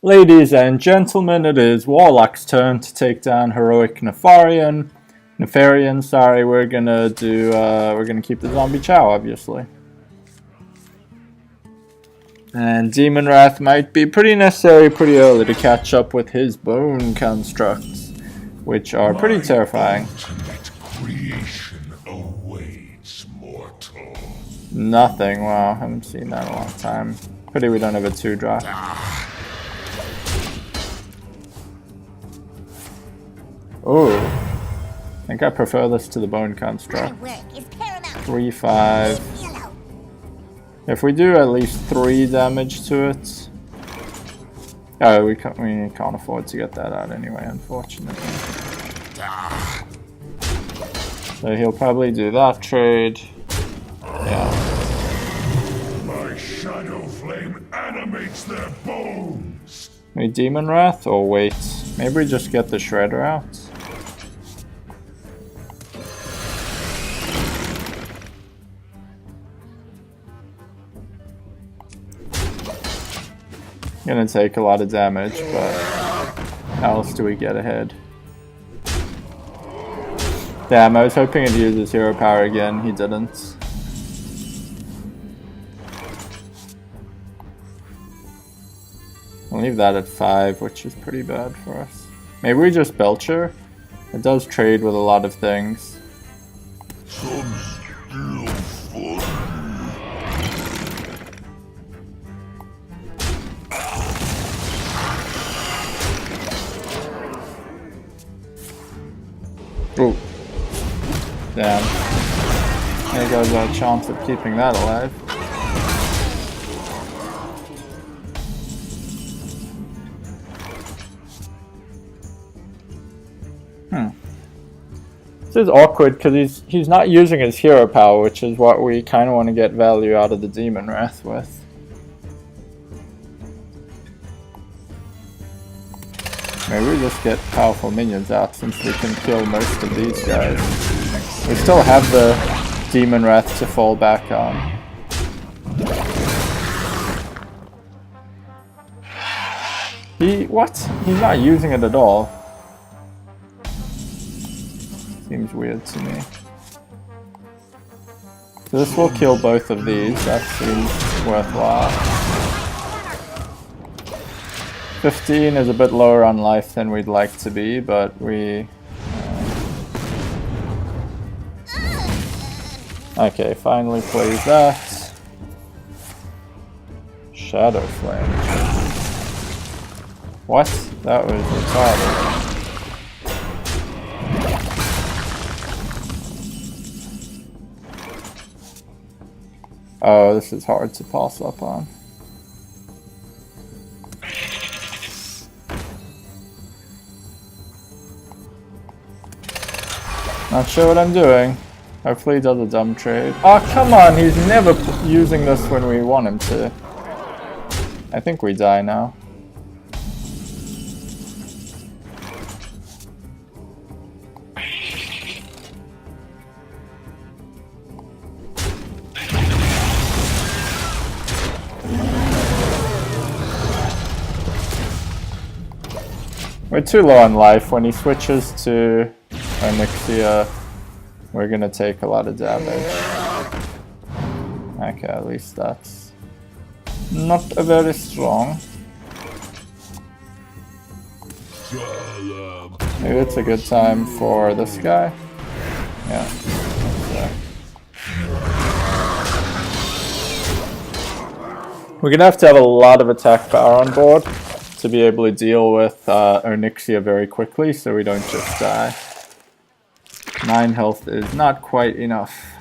Ladies and gentlemen, it is Warlock's turn to take down heroic Nefarian. Sorry, we're gonna keep the zombie chow, obviously. And Demon Wrath might be pretty necessary pretty early to catch up with his bone constructs, which are pretty terrifying. Creation awaits, mortal. Nothing, wow, haven't seen that in a long time. Pity we don't have a 2-drop. Oh, I think I prefer this to the bone construct. 3-5. If we do at least 3 damage to it. Oh, we can't afford to get that out anyway, unfortunately. So he'll probably do that trade. Yeah. My shadow flame animates their bones. We Demon Wrath or wait? Maybe we just get the Shredder out. Gonna take a lot of damage, but how else do we get ahead? Damn, I was hoping he'd use his hero power again, he didn't. I'll leave that at 5, which is pretty bad for us. Maybe we just Belcher? It does trade with a lot of things. Oh, damn. There goes our chance of keeping that alive. This is awkward because he's not using his hero power, which is what we kind of want to get value out of the Demon Wrath with. Maybe we just get powerful minions out since we can kill most of these guys. We still have the Demon Wrath to fall back on. What? He's not using it at all. Seems weird to me. So this will kill both of these, that seems worthwhile. 15 is a bit lower on life than we'd like to be, but we... Okay, finally plays that. Shadow Flame. What? That was retarded. Oh, this is hard to pass up on. Not sure what I'm doing. Hopefully he does a dumb trade. Oh, come on! He's never using this when we want him to. I think we die now. We're too low on life. When he switches to Onyxia, we're gonna take a lot of damage. Okay, at least that's not very strong. Maybe it's a good time for this guy. Yeah. We're gonna have to have a lot of attack power on board to be able to deal with Onyxia very quickly, so we don't just die. 9 health is not quite enough.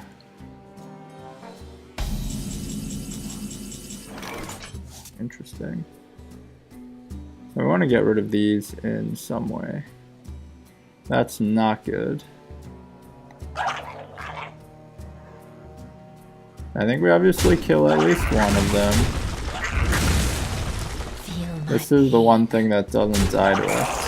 Interesting. So we want to get rid of these in some way. That's not good. I think we obviously kill at least one of them. This is the one thing that doesn't die to us.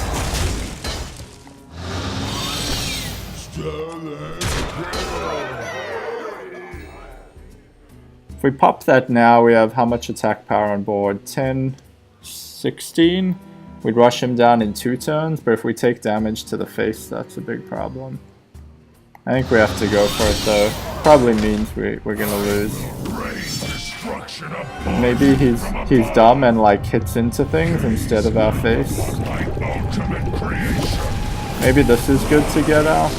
If we pop that now, we have how much attack power on board? 10, 16. We'd rush him down in 2 turns, but if we take damage to the face, that's a big problem. I think we have to go for it though. Probably means we're gonna lose. Maybe he's dumb and like hits into things instead of our face. Maybe this is good to get out.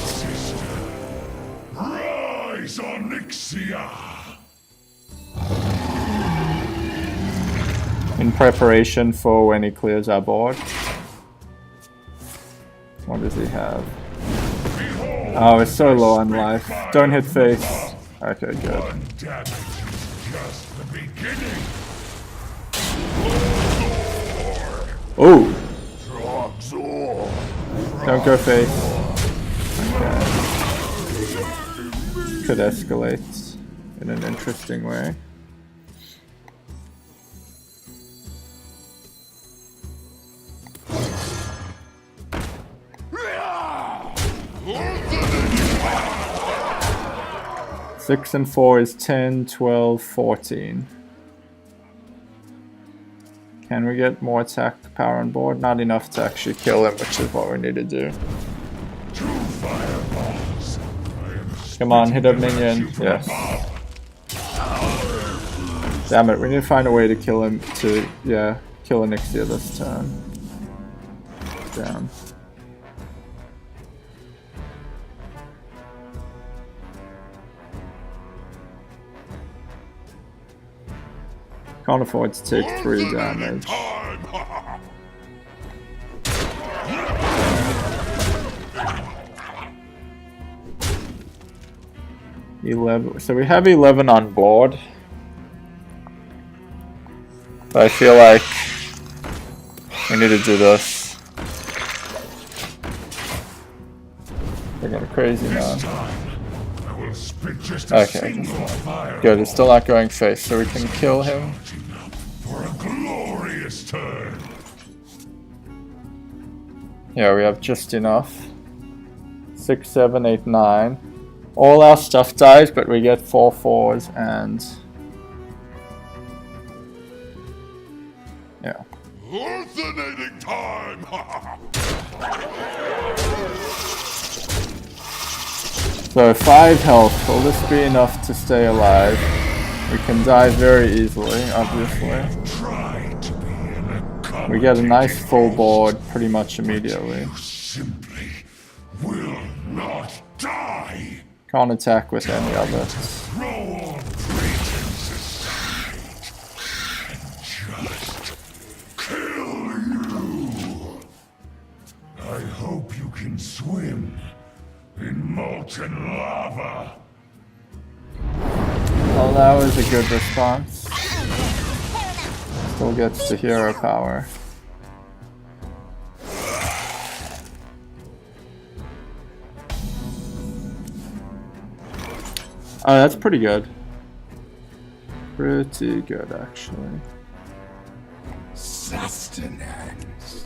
Rise, Onyxia! In preparation for when he clears our board. What does he have? Oh, it's so low on life. Don't hit face. Okay, good. Oh! Don't go face. Okay. Could escalate in an interesting way. Six and 4 is 10, 12, 14. Can we get more attack power on board? Not enough to actually kill him, which is what we need to do. Come on, hit a minion. Yes. Damn it, we need to find a way to kill him to, yeah, kill Onyxia this turn. Damn. Can't afford to take 3 damage. So we have 11 on board. But I feel like we need to do this. They're going crazy now. Okay. Good, it's still not going face, so we can kill him. For a glorious turn. Yeah, we have just enough. 6, 7, 8, 9. All our stuff dies, but we get 4 4s and... yeah. Alternating time! So 5 health, will this be enough to stay alive? We can die very easily, obviously. We get a nice full board pretty much immediately. You simply will not die. Can't attack with any other. Throw all pretense aside and just kill you. I hope you can swim in molten lava. Well, that was a good response. Still gets to hero power. Oh, that's pretty good. Pretty good, actually. Sustenance.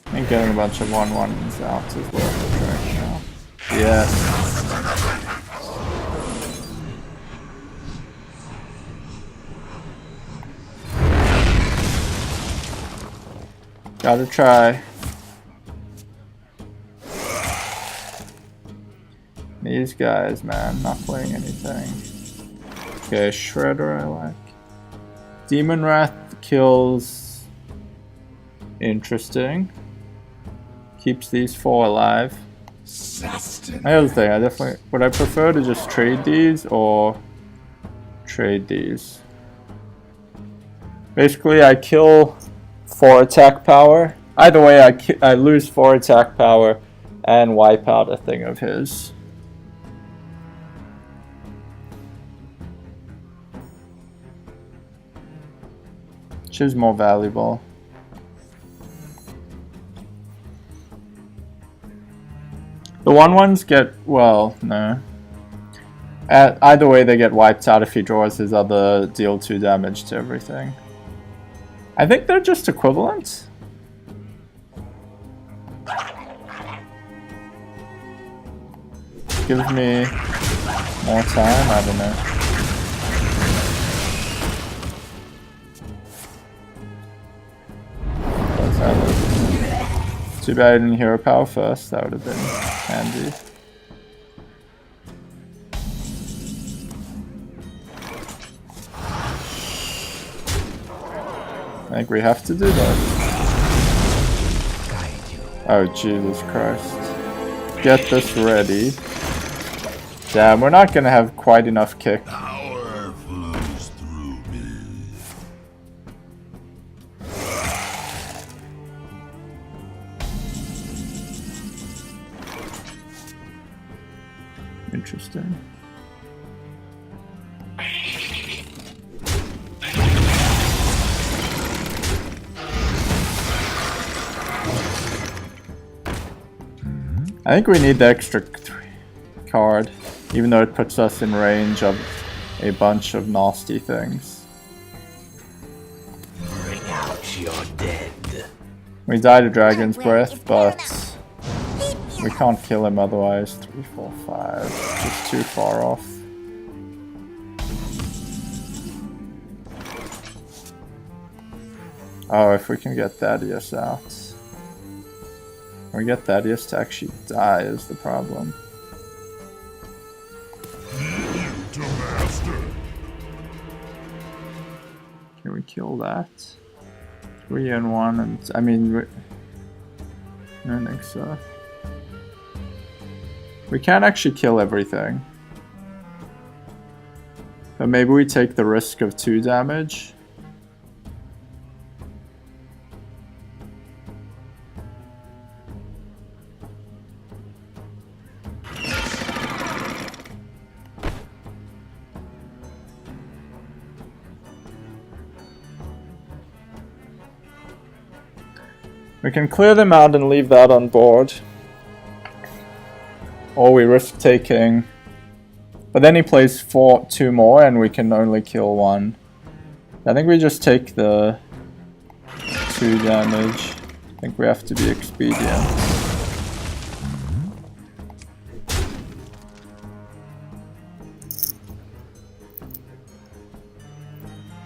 I think getting a bunch of 1/1s out is worth it right now. Yes. Gotta try. These guys, man, not playing anything. Okay, Shredder I like. Demon Wrath kills. Interesting. Keeps these 4 alive. My other thing, I definitely would I prefer to just trade these or trade these. Basically, I kill 4 attack power. Either way, I lose 4 attack power and wipe out a thing of his. Which is more valuable. The 1/1s get, well, no. Either way, they get wiped out if he draws his other deal 2 damage to everything. I think they're just equivalent. gives me more time? I don't know. Too bad I didn't hero power first, that would have been handy. I think we have to do that. Oh, Jesus Christ. Get this ready. Damn, we're not gonna have quite enough kick. Power flows through me. Interesting. I think we need the extra card, even though it puts us in range of a bunch of nasty things. Bring out your dead. We die to Dragon's Breath, but we can't kill him otherwise. 3, 4, 5. Just too far off. Oh, if we can get Thaddeus out. We get Thaddeus to actually die is the problem. To master. Can we kill that? 3 and 1 and... I mean... I don't think so. We can't actually kill everything. But maybe we take the risk of 2 damage. We can clear them out and leave that on board. Or we risk taking... But then he plays 2 more and we can only kill 1. I think we just take the 2 damage. I think we have to be expedient.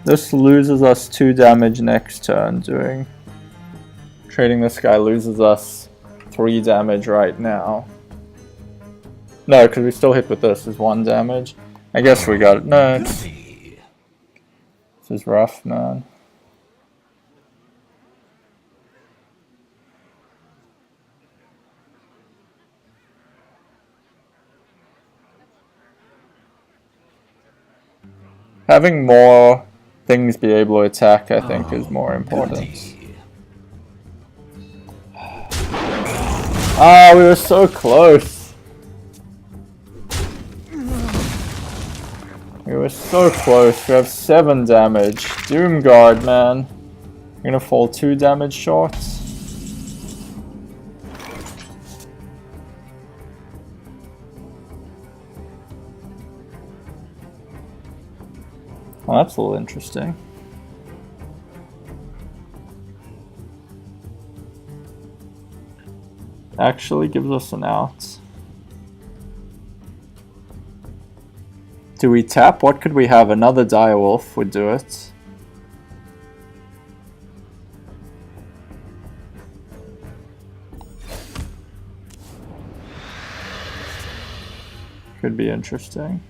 This loses us 2 damage next turn doing... Trading this guy loses us 3 damage right now. No, because we still hit with this is 1 damage. I guess we got it. No, this is rough, man. Having more things be able to attack, I think, is more important. Ah, we were so close. We were so close. We have 7 damage. Doomguard, man. We're gonna fall 2 damage short. Well, that's a little interesting. Actually gives us an out. Do we tap? What could we have? Another direwolf would do it. Could be interesting.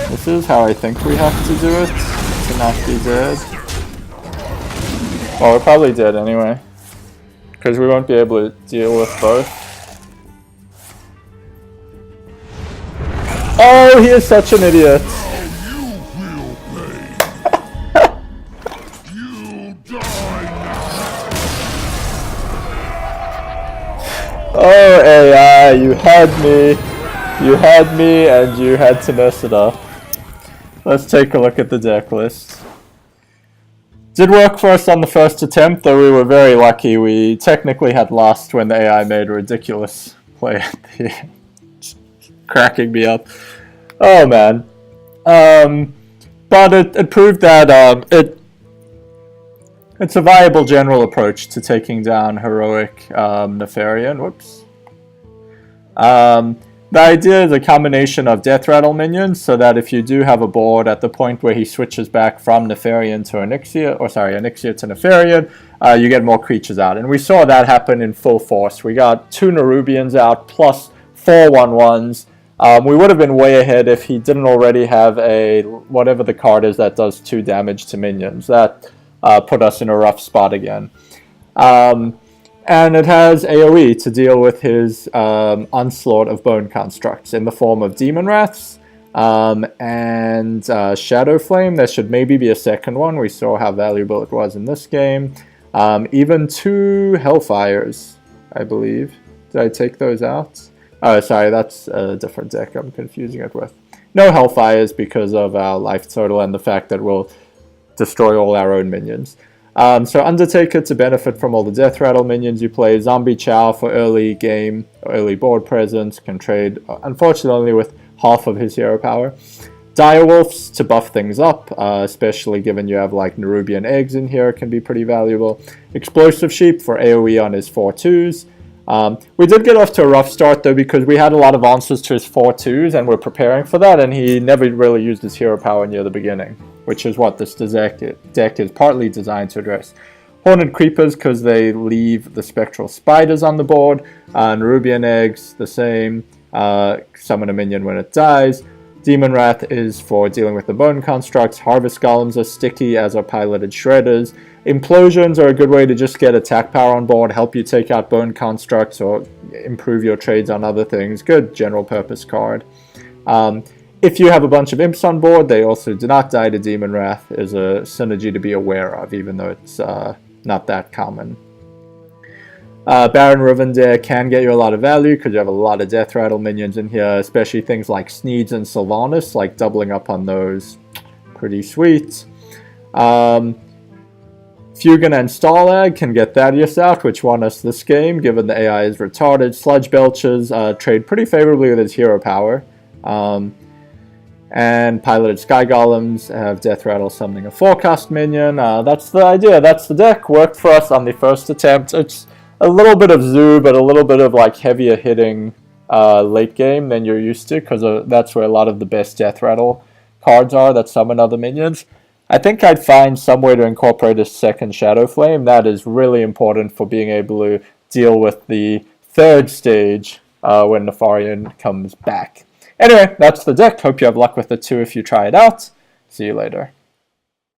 This is how I think we have to do it to not be dead. Well, we're probably dead anyway, because we won't be able to deal with both. Oh, he is such an idiot. Oh, AI, you had me. You had me, and you had to mess it up. Let's take a look at the deck list. Did work for us on the first attempt, though we were very lucky. We technically had lost when the AI made a ridiculous play at the end. Cracking me up. Oh, man. But it proved that It's a viable general approach to taking down heroic Nefarian. Whoops. The idea is a combination of death rattle minions, so that if you do have a board at the point where he switches back from Nefarian to Onyxia, or sorry, Onyxia to Nefarian, you get more creatures out. And we saw that happen in full force. We got 2 Nerubians out plus 4 1/1s. We would have been way ahead if he didn't already have a whatever the card is that does 2 damage to minions. That put us in a rough spot again. And it has AoE to deal with his onslaught of bone constructs in the form of Demon Wraths and Shadow Flame. There should maybe be a second one. We saw how valuable it was in this game. Even 2 Hellfires, I believe. Did I take those out? Oh, sorry, that's a different deck I'm confusing it with. No Hellfires because of our life total and the fact that we'll destroy all our own minions. So Undertaker to benefit from all the Death Rattle minions you play. Zombie Chow for early game, early board presence, can trade, unfortunately, only with half of his hero power. Direwolves to buff things up, especially given you have like Nerubian eggs in here, can be pretty valuable. Explosive Sheep for AoE on his 4/2s. We did get off to a rough start though, because we had a lot of answers to his 4/2s and we're preparing for that, and he never really used his hero power near the beginning, which is what this deck is partly designed to address. Horned Creepers because they leave the Spectral Spiders on the board. Nerubian Eggs, the same. Summon a minion when it dies. Demon Wrath is for dealing with the bone constructs. Harvest Golems are sticky, as are Piloted Shredders. Implosions are a good way to just get attack power on board, help you take out bone constructs or improve your trades on other things. Good general purpose card. If you have a bunch of imps on board, they also do not die to Demon Wrath. Is a synergy to be aware of, even though it's not that common. Baron Rivendare can get you a lot of value because you have a lot of Death Rattle minions in here, especially things like Sneeds and Sylvanas, like doubling up on those. Pretty sweet. Fugan and Stalag can get Thaddeus out, which won us this game, given the AI is retarded. Sludge Belchers trade pretty favorably with his hero power. And Piloted Sky Golems have Death Rattle summoning a forecast minion. That's the idea. That's the deck. Worked for us on the first attempt. It's a little bit of zoo, but a little bit of like heavier hitting late game than you're used to, because that's where a lot of the best Death Rattle cards are that summon other minions. I think I'd find some way to incorporate a second Shadow Flame. That is really important for being able to deal with the 3rd stage when Nefarian comes back. Anyway, that's the deck. Hope you have luck with it too if you try it out. See you later.